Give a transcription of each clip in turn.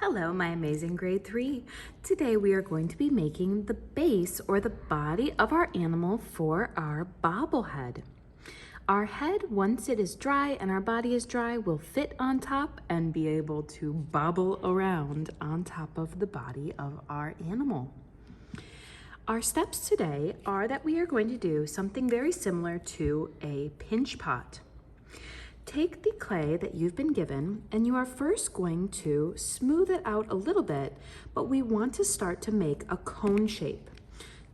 Hello, my amazing grade 3. Today we are going to be making the base or the body of our animal for our bobblehead. Our head, once it is dry and our body is dry, will fit on top and be able to bobble around on top of the body of our animal. Our steps today are that we are going to do something very similar to a pinch pot. Take the clay that you've been given and you are first going to smooth it out a little bit, but we want to start to make a cone shape.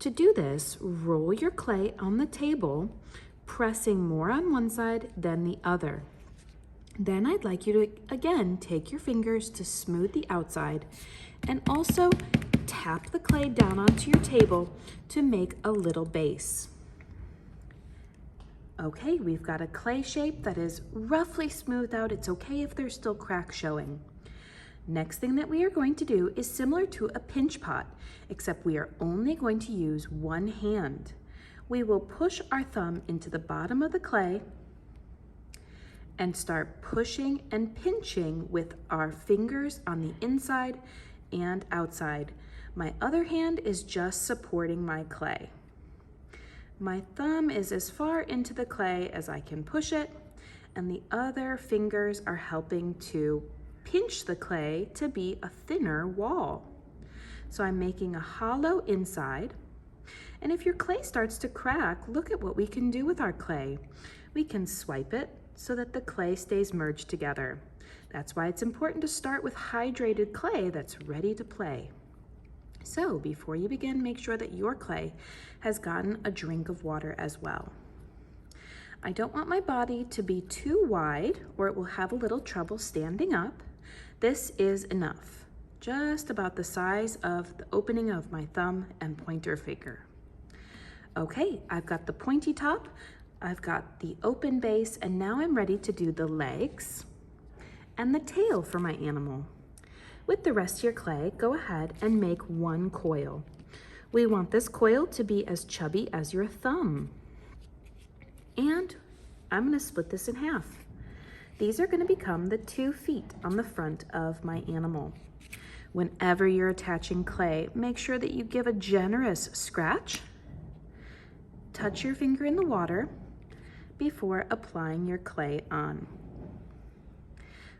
To do this, roll your clay on the table, pressing more on one side than the other. Then I'd like you to, again, take your fingers to smooth the outside and also tap the clay down onto your table to make a little base. Okay, we've got a clay shape that is roughly smoothed out. It's okay if there's still cracks showing. Next thing that we are going to do is similar to a pinch pot, except we are only going to use one hand. We will push our thumb into the bottom of the clay and start pushing and pinching with our fingers on the inside and outside. My other hand is just supporting my clay. My thumb is as far into the clay as I can push it, and the other fingers are helping to pinch the clay to be a thinner wall. So I'm making a hollow inside, and if your clay starts to crack, look at what we can do with our clay. We can swipe it so that the clay stays merged together. That's why it's important to start with hydrated clay that's ready to play. So before you begin, make sure that your clay has gotten a drink of water as well. I don't want my body to be too wide or it will have a little trouble standing up. This is enough, just about the size of the opening of my thumb and pointer finger. Okay, I've got the pointy top, I've got the open base, and now I'm ready to do the legs and the tail for my animal. With the rest of your clay, go ahead and make one coil. We want this coil to be as chubby as your thumb. And I'm gonna split this in half. These are gonna become the 2 feet on the front of my animal. Whenever you're attaching clay, make sure that you give a generous scratch. Touch your finger in the water before applying your clay on.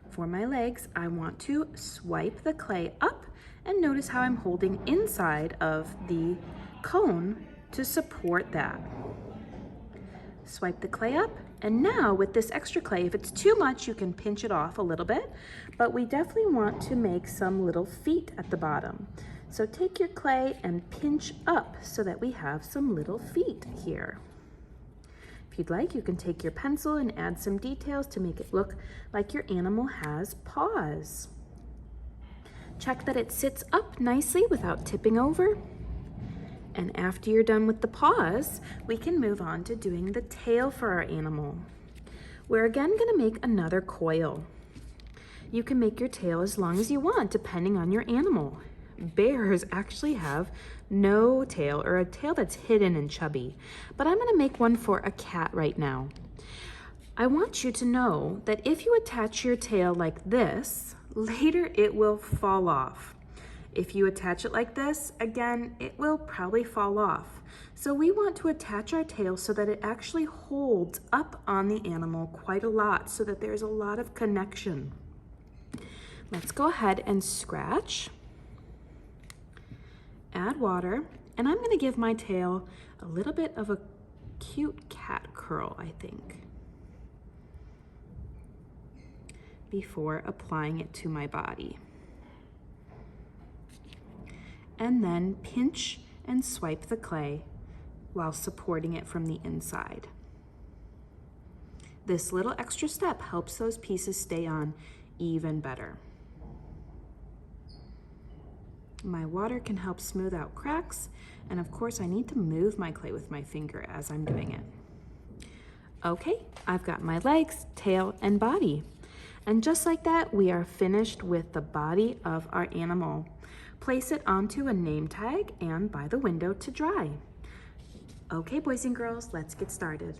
For my legs, I want to swipe the clay up and notice how I'm holding inside of the cone to support that. Swipe the clay up, and now with this extra clay, if it's too much, you can pinch it off a little bit, but we definitely want to make some little feet at the bottom. So take your clay and pinch up so that we have some little feet here. If you'd like, you can take your pencil and add some details to make it look like your animal has paws. Check that it sits up nicely without tipping over. And after you're done with the paws, we can move on to doing the tail for our animal. We're again gonna make another coil. You can make your tail as long as you want, depending on your animal. Bears actually have no tail, or a tail that's hidden and chubby, but I'm gonna make one for a cat right now. I want you to know that if you attach your tail like this, later it will fall off. If you attach it like this, again, it will probably fall off. So we want to attach our tail so that it actually holds up on the animal quite a lot, so that there's a lot of connection. Let's go ahead and scratch. Add water, and I'm gonna give my tail a little bit of a cute cat curl, I think, before applying it to my body. And then pinch and swipe the clay while supporting it from the inside. This little extra step helps those pieces stay on even better. My water can help smooth out cracks, and of course I need to move my clay with my finger as I'm doing it. Okay, I've got my legs, tail, and body. And just like that, we are finished with the body of our animal. Place it onto a name tag and by the window to dry. Okay, boys and girls, let's get started.